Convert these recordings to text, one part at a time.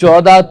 14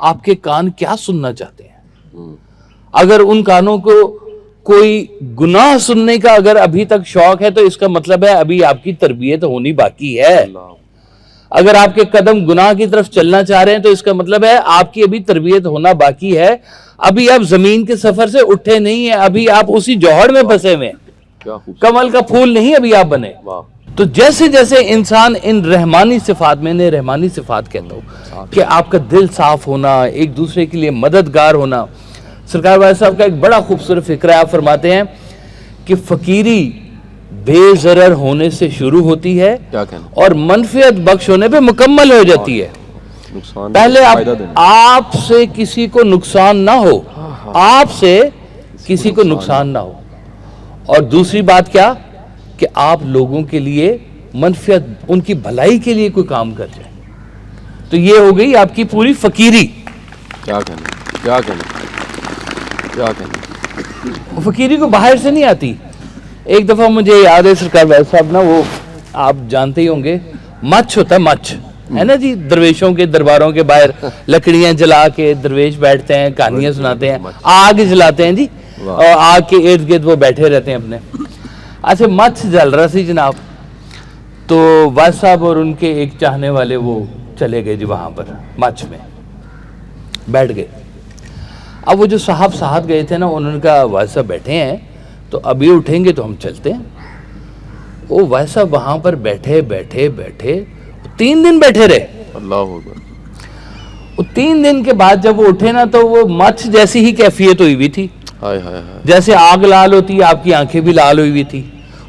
آپ کے کان کیا سننا چاہتے ہیں. اگر ان کانوں کو کوئی گناہ سننے کا اگر ابھی تک شوق ہے تو اس کا مطلب ہے ابھی آپ کی تربیت ہونی باقی ہے. اگر آپ کے قدم گناہ کی طرف چلنا چاہ رہے ہیں تو اس کا مطلب ہے آپ کی ابھی تربیت ہونا باقی ہے. ابھی آپ زمین کے سفر سے اٹھے نہیں ہیں, ابھی آپ اسی جوہر میں پھنسے ہوئے ہیں, کمل کا پھول نہیں ابھی آپ بنے. تو جیسے جیسے انسان ان رحمانی صفات میں, انہیں رحمانی صفات کہتا ہوں, کہ آپ کا دل صاف ہونا, ایک دوسرے کے لیے مددگار ہونا. سرکار والد صاحب کا ایک بڑا خوبصورت فکرہ ہے, آپ فرماتے ہیں کہ فقیری بے ضرر ہونے سے شروع ہوتی ہے اور منفعت بخش ہونے پہ مکمل ہو جاتی ہے. پہلے آپ سے کسی کو نقصان نہ ہو, آپ سے کسی کو نقصان نہ ہو, اور دوسری بات کیا کہ آپ لوگوں کے لیے منفعت, ان کی بھلائی کے لیے کوئی کام کر جائے. تو یہ ہو گئی آپ کی پوری فقیری. کیا کہنا فقیری کو باہر سے نہیں آتی. ایک دفعہ مجھے یاد ہے سرکار والد صاحب نا, وہ آپ جانتے ہی ہوں گے, مچھ ہوتا ہے, مچھ ہے نا جی, درویشوں کے درباروں کے باہر لکڑیاں جلا کے درویش بیٹھتے ہیں, کہانیاں سناتے ہیں, آگ جلاتے ہیں جی, اور آگ کے ارد گرد وہ بیٹھے رہتے ہیں اپنے. اچھا مچھ جل رہا سی جناب, تو والد صاحب اور ان کے ایک چاہنے والے وہ چلے گئے جی وہاں پر مچھ میں بیٹھ گئے. اب وہ جو صاحب ساتھ گئے تھے نا, انہوں نے کہا والد صاحب بیٹھے ہیں تو ابھی اٹھیں گے تو ہم چلتے ہیں. وہ والد صاحب وہاں پر بیٹھے 3 دن بیٹھے رہے. اللہ اکبر. وہ 3 دن کے بعد جب وہ اٹھے نا تو وہ مچھ جیسی ہی کیفیت ہوئی ہوئی تھی, جیسے آگ لال ہوتی ہے, آپ کی آنکھیں بھی لال ہوئی ہوئی تھی.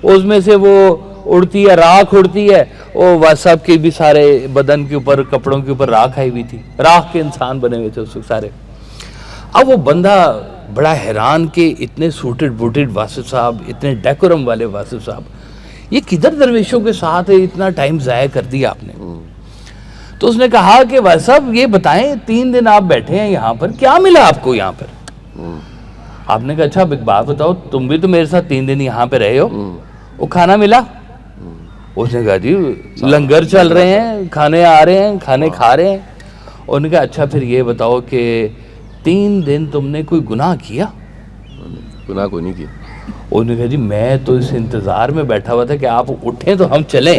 اس میں سے وہ اڑتی ہے, راکھ اڑتی ہے, وہ والد صاحب کے بھی سارے بدن کے اوپر, کپڑوں کے اوپر راکھ آئی ہوئی تھی, راکھ کے انسان بنے ہوئے تھے اس سارے. اب وہ بندہ بڑا حیران کہ اتنے سوٹڈ بوٹڈ واصف صاحب, اتنے ڈیکورم والے واصف صاحب, یہ کدھر درویشوں کے ساتھ اتنا ٹائم ضائع کر دیا آپ نے. تو اس نے کہا کہ واصف صاحب یہ بتائیں 3 دن آپ بیٹھے ہیں یہاں پر, کیا ملا آپ کو یہاں پر؟ آپ نے کہا اچھا اب ایک بات بتاؤ, تم بھی تو میرے ساتھ 3 دن یہاں پہ رہے ہو, وہ کھانا ملا؟ اس نے کہا جی لنگر چل رہے ہیں, کھانے آ رہے ہیں, کھانے کھا رہے ہیں. انہوں نے کہا اچھا پھر یہ بتاؤ کہ 3 دن تم نے کوئی گناہ کیا؟ گناہ کوئی نہیں کیا. انہوں نے کہا جی میں تو اس انتظار میں بیٹھا ہوا تھا کہ آپ اٹھیں تو ہم چلیں,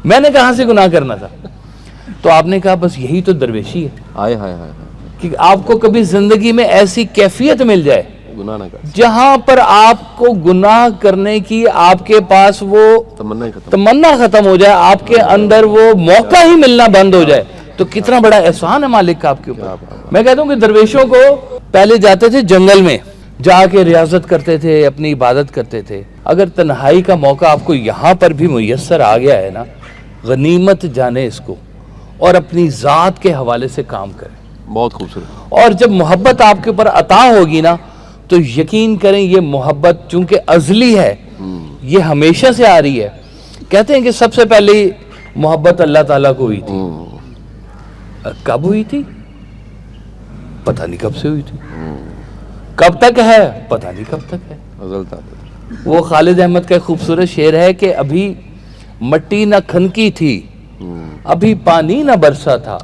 میں نے کہاں سے گناہ کرنا تھا. تو آپ نے کہا بس یہی تو درویشی ہے, کہ آپ کو کبھی زندگی میں ایسی کیفیت مل جائے گناہ نہ کر, جہاں پر آپ کو گناہ کرنے کی آپ کے پاس وہ تمنا ختم ہو جائے, آپ کے اندر وہ موقع ہی ملنا بند ہو جائے, تو کتنا بڑا احسان ہے مالک کا آپ کے اوپر. میں کہتا ہوں کہ درویشوں کو پہلے جاتے تھے جنگل میں, جا کے ریاضت کرتے تھے, اپنی عبادت کرتے تھے. اگر تنہائی کا موقع آپ کو یہاں پر بھی میسر آ گیا ہے نا, غنیمت جانے اس کو, اور اپنی ذات کے حوالے سے کام کریں. بہت خوبصورت. اور جب محبت آپ کے اوپر عطا ہوگی نا, تو یقین کریں یہ محبت چونکہ ازلی ہے, یہ ہمیشہ سے آ رہی ہے. کہتے ہیں کہ سب سے پہلے محبت اللہ تعالیٰ کو ہوئی تھی. کب ہوئی تھی پتہ نہیں کب سے ہوئی تھی, کب تک ہے پتہ نہیں کب تک ہے. وہ خالد احمد کا ایک خوبصورت شعر ہے کہ ابھی مٹی نہ کھنکی تھی, ابھی پانی نہ برسا تھا,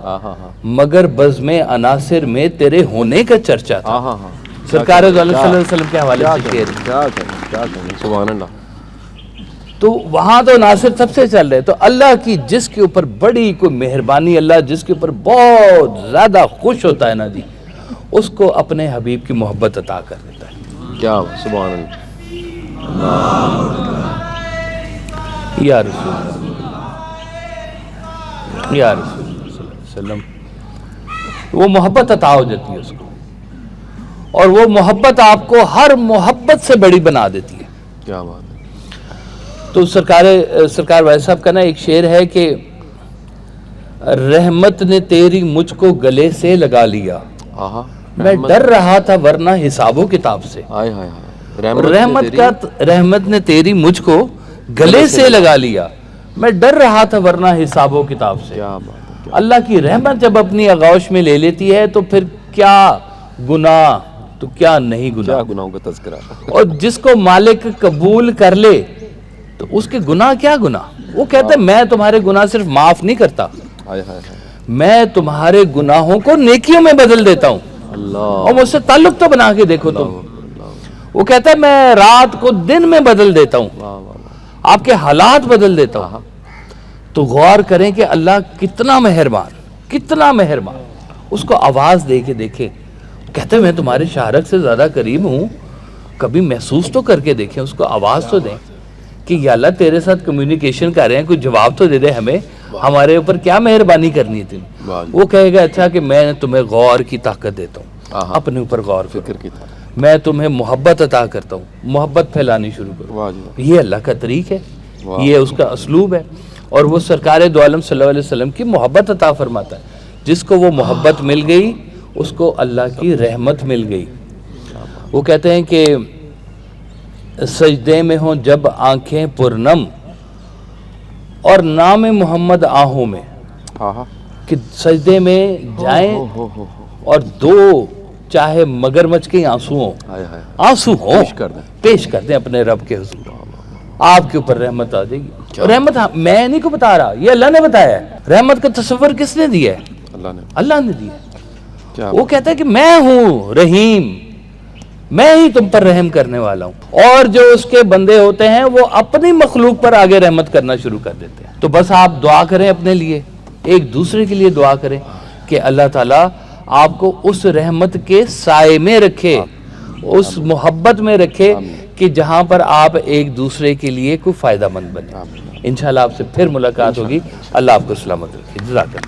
مگر بزم عناصر میں تیرے ہونے کا چرچا تھا. سرکار صلی اللہ علیہ وسلم کے حوالے سے شعر. سبحان اللہ. تو وہاں تو عناصر سب سے چل رہے. تو اللہ کی جس کے اوپر بڑی کوئی مہربانی, اللہ جس کے اوپر بہت زیادہ خوش ہوتا ہے نا جی, اس کو اپنے حبیب کی محبت عطا کر دیتا ہے. کیا سبحان اللہ. یا رسول اللہ, یا رسول اللہ صلی اللہ علیہ وسلم, وہ محبت عطا ہو جاتی ہے اس کو, اور وہ محبت آپ کو ہر محبت سے بڑی بنا دیتی ہے. کیا بات ہے. تو سرکار والد صاحب کا نا ایک شعر ہے کہ رحمت نے تیری مجھ کو گلے سے لگا لیا, میں ڈر رہا تھا ورنہ حساب و کتاب سے. رحمت نے تیری مجھ کو گلے سے لگا لیا, میں ڈر رہا تھا ورنہ حساب و کتاب سے. اللہ کی رحمت جب اپنی آغوش میں لے لیتی ہے تو پھر کیا گناہ تو کیا نہیں گناہ, گناہوں کا تذکرہ. اور جس کو مالک قبول کر لے تو اس کے گناہ کیا گناہ. وہ کہتا ہے میں تمہارے گناہ صرف معاف نہیں کرتا, میں تمہارے گناہوں کو نیکیوں میں بدل دیتا ہوں. اللہ اور مجھ سے تعلق تو بنا کے دیکھو تم. وہ کہتا ہے میں رات کو دن میں بدل دیتا ہوں, واہ واہ واہ. آپ کے حالات بدل دیتا ہوں. تو غور کریں کہ اللہ کتنا مہربان, کتنا مہربان. اس کو آواز دے کے دیکھے, کہتے ہیں میں تمہارے شارک سے زیادہ قریب ہوں, کبھی محسوس تو کر کے دیکھیں, اس کو آواز تو دیں کہ یا اللہ تیرے ساتھ کمیونیکیشن کر رہے ہیں, کوئی جواب تو دے دے ہمیں, ہمارے اوپر کیا مہربانی کرنی تھی. وہ کہے گا اچھا کہ میں تمہیں غور کی طاقت دیتا ہوں, اپنے اوپر غور فکر کی طرح. میں تمہیں محبت عطا کرتا ہوں, محبت پھیلانی شروع کرو. واہ جی واہ. یہ اللہ کا طریق ہے, یہ اس کا اسلوب ہے. اور وہ سرکار دو عالم صلی اللہ علیہ وسلم کی محبت عطا فرماتا ہے. جس کو وہ محبت مل گئی اس کو اللہ کی رحمت مل گئی. وہ کہتے ہیں کہ سجدے میں ہوں جب آنکھیں پرنم اور نام محمد آہوں میں, ہاں ہاں. کہ سجدے میں جائیں اور دو چاہے مگرمچھ کے آنسو ہوں, ہائے ہائے. آنسو ہوں, پیش کر دیں. پیش کر دیں اپنے رب کے حضور, آپ کے اوپر رحمت آ جائے گی. رحمت میں نہیں کو بتا رہا, یہ اللہ نے بتایا ہے. رحمت کا تصور کس نے دیا ہے؟ اللہ نے دیا. کیا وہ کہتا ہے کہ میں ہوں رحیم, میں ہی تم پر رحم کرنے والا ہوں. اور جو اس کے بندے ہوتے ہیں وہ اپنی مخلوق پر آگے رحمت کرنا شروع کر دیتے ہیں. تو بس آپ دعا کریں اپنے لیے, ایک دوسرے کے لیے دعا کریں کہ اللہ تعالیٰ آپ کو اس رحمت کے سائے میں رکھے, اس محبت میں رکھے کہ جہاں پر آپ ایک دوسرے کے لیے کوئی فائدہ مند بنے. انشاءاللہ آپ سے پھر ملاقات ہوگی. اللہ آپ کو سلامت رکھے. جزاک اللہ.